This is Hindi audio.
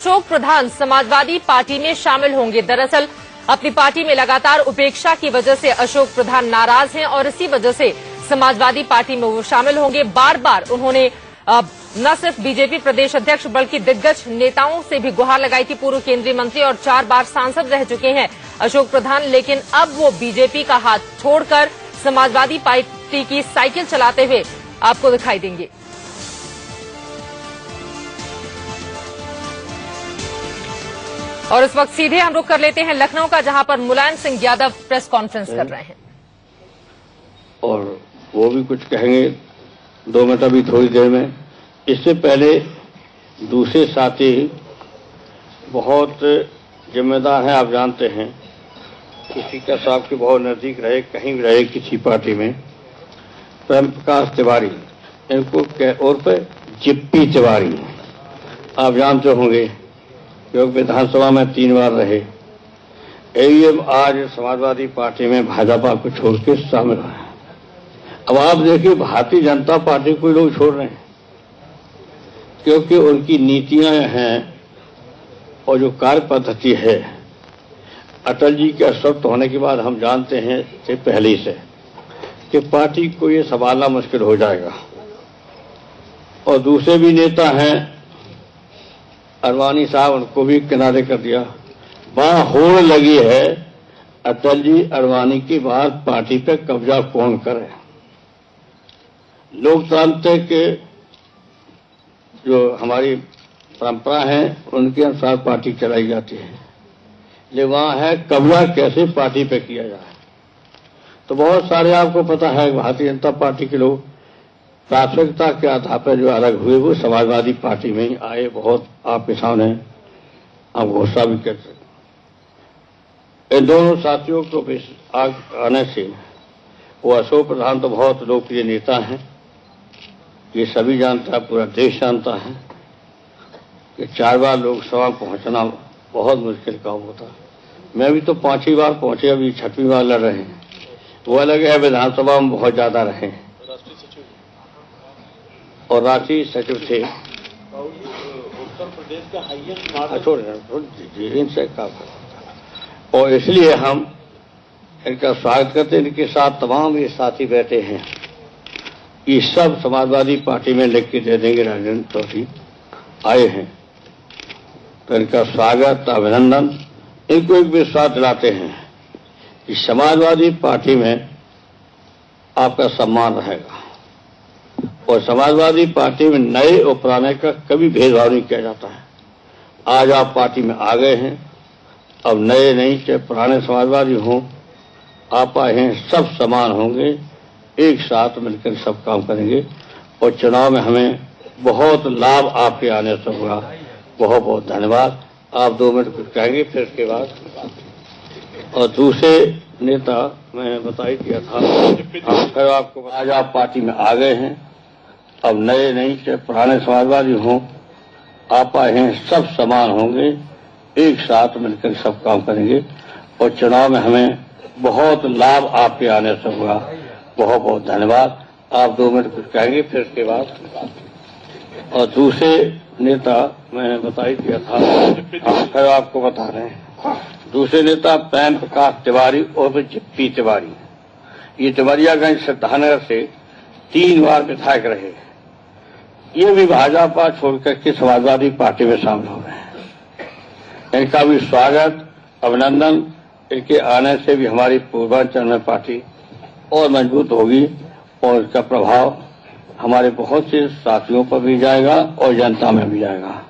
अशोक प्रधान समाजवादी पार्टी में शामिल होंगे। दरअसल अपनी पार्टी में लगातार उपेक्षा की वजह से अशोक प्रधान नाराज हैं और इसी वजह से समाजवादी पार्टी में वो शामिल होंगे। बार बार उन्होंने न सिर्फ बीजेपी प्रदेश अध्यक्ष बल्कि दिग्गज नेताओं से भी गुहार लगाई थी। पूर्व केंद्रीय मंत्री और 4 बार सांसद रह चुके हैं अशोक प्रधान, लेकिन अब वो बीजेपी का हाथ छोड़कर समाजवादी पार्टी की साइकिल चलाते हुए आपको दिखाई देंगे। और इस वक्त सीधे हम रुख कर लेते हैं लखनऊ का, जहां पर मुलायम सिंह यादव प्रेस कॉन्फ्रेंस कर रहे हैं और वो भी कुछ कहेंगे 2 मिनट अभी थोड़ी देर में। इससे पहले दूसरे साथी बहुत जिम्मेदार हैं, आप जानते हैं, किसी का साहब के बहुत नजदीक रहे, कहीं भी रहे किसी पार्टी में, प्रेम प्रकाश तिवारी, इनको और पे जिप्पी तिवारी आप जानते होंगे, क्योंकि विधानसभा में 3 बार रहे। एवीएम आज समाजवादी पार्टी में भाजपा को छोड़ के शामिल है। अब आप देखिए भारतीय जनता पार्टी को लोग छोड़ रहे हैं क्योंकि उनकी नीतियां हैं और जो कार्य पद्धति है, अटल जी के अस्वस्थ होने के बाद हम जानते हैं से पहले से कि पार्टी को ये संभालना मुश्किल हो जाएगा। और दूसरे भी नेता हैं, अडवाणी साहब, उनको भी किनारे कर दिया। वहां होड़ लगी है अटल जी अडवाणी के बाद पार्टी पे कब्जा कौन करे। लोकतांत्रिक जो हमारी परंपरा है उनके अनुसार पार्टी चलाई जाती है, लेकिन वहां है कब्जा कैसे पार्टी पे किया जाए। तो बहुत सारे आपको पता है भारतीय जनता पार्टी के लोग प्राथमिकता के आधार पर जो अलग हुए वो समाजवादी पार्टी में ही आए। बहुत आपके सामने आप घोषणा भी कर सकते। इन दोनों साथियों को आने से वो अशोक प्रधान तो बहुत लोकप्रिय नेता हैं, ये सभी जानता है, पूरा देश जानता है कि 4 बार लोकसभा पहुंचना बहुत मुश्किल काम होता है। मैं भी तो 5 बार पहुंचे, अभी 6वीं बार लड़ रहे हैं। वो अलग है, विधानसभा में बहुत ज्यादा रहे और राष्ट्रीय सचिव थे। उत्तर प्रदेश का हाईएस्ट इनसे और इसलिए हम इनका स्वागत करते हैं। इनके साथ तमाम ये साथी बैठे हैं, ये सब समाजवादी पार्टी में लिख के दे देंगे। राजेंद्र चौधरी आए हैं तो इनका स्वागत, अभिनंदन। इनको एक विश्वास दिलाते हैं कि समाजवादी पार्टी में आपका सम्मान रहेगा और समाजवादी पार्टी में नए और पुराने का कभी भेदभाव नहीं किया जाता है। आज आप पार्टी में आ गए हैं, अब नए नहीं चाहे पुराने समाजवादी हों, आप आए हैं, सब समान होंगे, एक साथ मिलकर सब काम करेंगे और चुनाव में हमें बहुत लाभ आपके आने से होगा। बहुत बहुत धन्यवाद। आप 2 मिनट कुछ कहेंगे, फिर उसके बाद और दूसरे नेता मैं बता ही दिया था। फिर आपको आज आप पार्टी में आ गए हैं, अब नए नहीं चाहे पुराने समाजवादी हों, आप आए हैं, सब समान होंगे, एक साथ मिलकर सब काम करेंगे और चुनाव में हमें बहुत लाभ आपके आने से होगा। बहुत बहुत धन्यवाद। आप 2 मिनट कुछ कहेंगे, फिर उसके बाद और दूसरे नेता मैं बता ही दिया था। फिर आपको बता रहे हैं दूसरे नेता प्रेम प्रकाश तिवारी और जिप्पी तिवारी। ये तिवारियागंज सिद्धानगर से 3 बार विधायक रहे। ये भी भाजपा छोड़कर के समाजवादी पार्टी में शामिल हो गए हैं। इनका भी स्वागत, अभिनंदन। इनके आने से भी हमारी पूर्वांचल में पार्टी और मजबूत होगी और इसका प्रभाव हमारे बहुत से साथियों पर भी जाएगा और जनता में भी जाएगा।